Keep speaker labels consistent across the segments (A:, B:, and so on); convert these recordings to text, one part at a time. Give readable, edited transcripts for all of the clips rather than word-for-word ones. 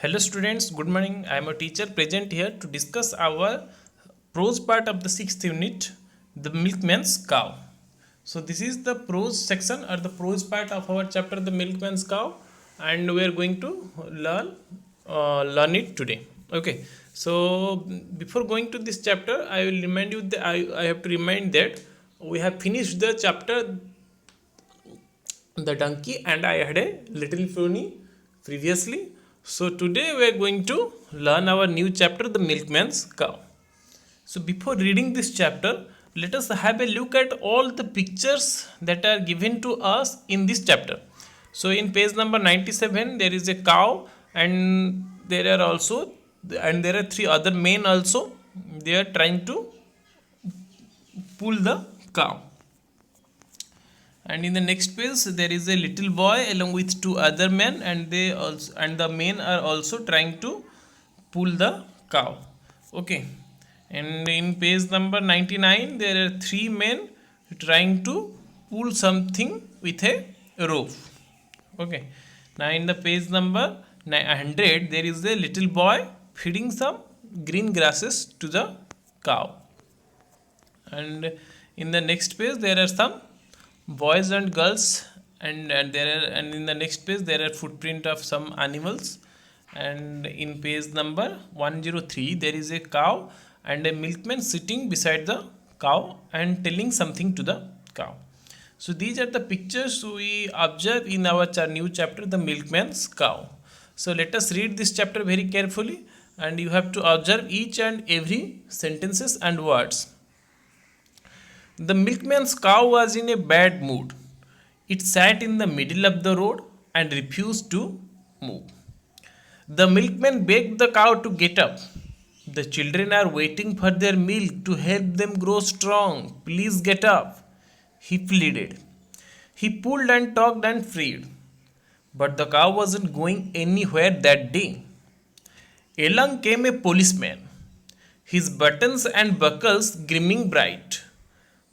A: Hello students, good morning. I am a teacher present here to discuss our prose part of the sixth unit, the milkman's cow. So this is the prose section or the prose part of our chapter, the milkman's cow, and we are going to learn it today. Okay. So before going to this chapter, I will remind you that I have to remind that we have finished the chapter the donkey and I had a little pony previously. So today we are going to learn our new chapter, the milkman's cow. So before reading this chapter, let us have a look at all the pictures that are given to us in this chapter. So in page number 97, there is a cow and there are three other men also. They are trying to pull the cow. And in the next page there is a little boy along with two other men, and the men are also trying to pull the cow. Okay. And in page number 99 there are three men trying to pull something with a rope. Okay. Now in the page number 100 there is a little boy feeding some green grasses to the cow. And in the next page there are some boys and girls, and in the next page there are footprint of some animals. And in page number 103 there is a cow and a milkman sitting beside the cow and telling something to the cow. So these are the pictures we observe in our new chapter, the milkman's cow. So let us read this chapter very carefully, and you have to observe each and every sentences and words. The milkman's cow was in a bad mood. It sat in the middle of the road and refused to move. The milkman begged the cow to get up. The children are waiting for their milk to help them grow strong. Please get up, he pleaded. He pulled and tugged and freed. But the cow wasn't going anywhere that day. Along came a policeman, his buttons and buckles gleaming bright.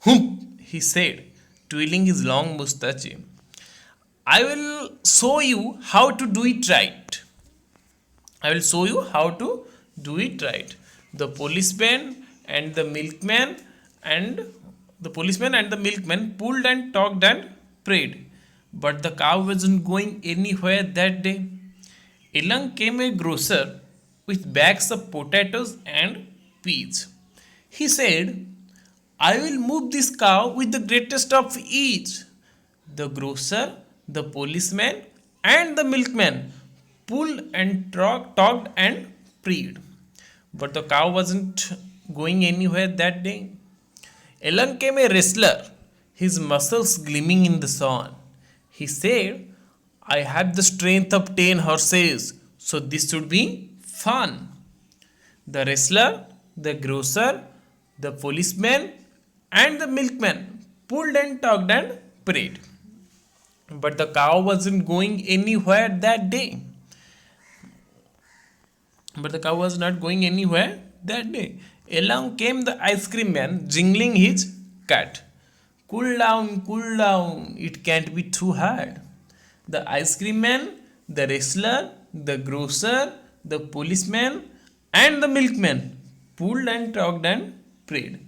A: Humph, he said, twirling his long moustache. I will show you how to do it right. I will show you how to do it right. The policeman and the milkman and the milkman pulled and talked and prayed. But the cow wasn't going anywhere that day. Along came a grocer with bags of potatoes and peas. He said, I will move this cow with the greatest of ease. The grocer, the policeman, and the milkman pulled and tugged and prayed. But the cow wasn't going anywhere that day. Along came a wrestler, his muscles gleaming in the sun. He said, I have the strength of 10 horses, so this should be fun. The wrestler, the grocer, the policeman, and the milkman pulled and tugged and prayed. But the cow wasn't going anywhere that day. But the cow was not going anywhere that day. Along came the ice cream man jingling his cart. Cool down, it can't be too hard. The ice cream man, the wrestler, the grocer, the policeman, and the milkman pulled and tugged and prayed.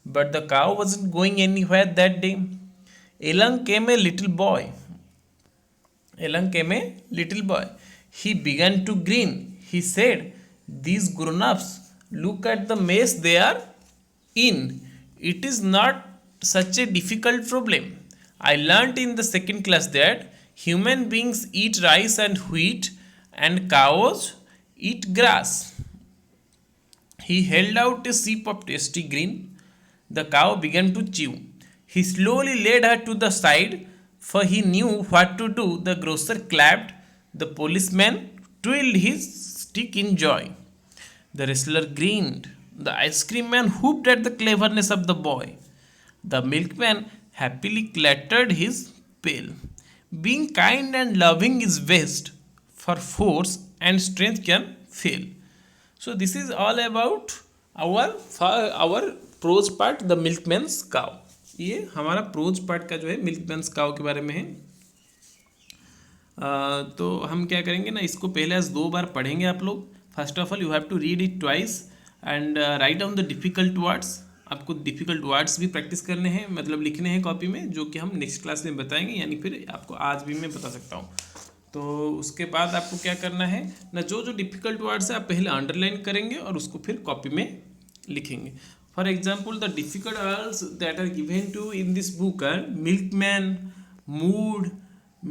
A: But the cow wasn't going anywhere that day. Along came a little boy. He began to grin. He said, these grown-ups, look at the mess they are in. It is not such a difficult problem. I learnt in the second class that human beings eat rice and wheat and cows eat grass. He held out a sip of tasty green. The cow began to chew. He slowly led her to the side, for he knew what to do. The grocer clapped. The policeman twirled his stick in joy. The wrestler grinned. The ice cream man whooped at the cleverness of the boy. The milkman happily clattered his pail. Being kind and loving is best, for force and strength can fail. So this is all about our prose part the milkman's cow. ये हमारा pros part का जो है मिल्कमैन्स cow के बारे में है। तो हम क्या करेंगे ना, इसको पहले आज 2 बार पढ़ेंगे आप लोग. First of all you have to read it twice and write down the difficult words. आपको डिफ़िकल्ट वर्ड्स भी प्रैक्टिस करने हैं, मतलब लिखने हैं कॉपी में, जो कि हम नेक्स्ट क्लास में बताएंगे, यानी फिर आपको आज भी मैं बता सकता हूँ. तो उसके बाद आपको क्या करना है ना, जो जो डिफ़िकल्ट वर्ड्स है आप पहले अंडरलाइन करेंगे और उसको फिर कॉपी में लिखेंगे. For example the difficult words that are given to in this book are milkman, mood,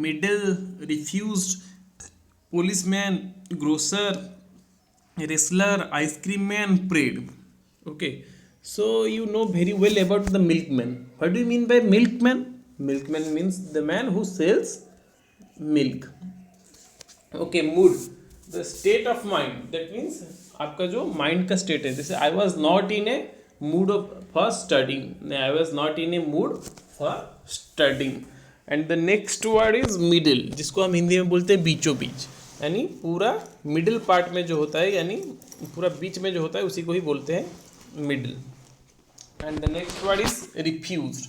A: middle, refused, policeman, grocer, wrestler, ice cream man, prayed. Okay, so you know very well about the milkman. What do you mean by milkman? Milkman means the man who sells milk. Okay, mood, the state of mind. That means आपका जो mind का state है. जैसे I was not in A mood for studying, I was not in A mood for studying. And the next word is middle, जिसको हम हिंदी में बोलते हैं बीचों बीच, यानी पूरा मिडिल पार्ट में जो होता है, यानी पूरा बीच में जो होता है उसी को ही बोलते हैं middle. And the next word is refused.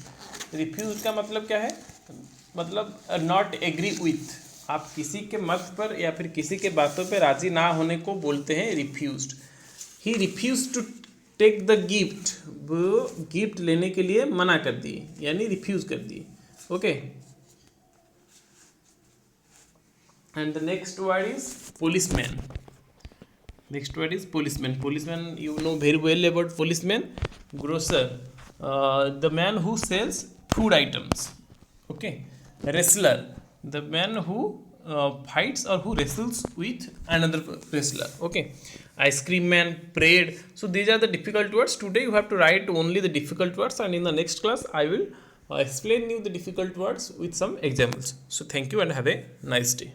A: Refused का मतलब क्या है, मतलब नॉट एग्री विथ. आप किसी के मत पर या फिर किसी के बातों पर राजी ना होने को बोलते हैं refused. He refuse to take the gift, वो गिफ्ट लेने के लिए मना कर दिए, यानी रिफ्यूज कर दिए. Okay. And the next word is policeman. Next word is policeman. Policeman, you know very well about policeman. Grocer, the man who sells food items. Okay. Wrestler, the man who fights or who wrestles with another wrestler. Okay. Ice cream man, parade. So these are the difficult words. Today you have to write only the difficult words, and in the next class I will explain you the difficult words with some examples. So thank you and have a nice day.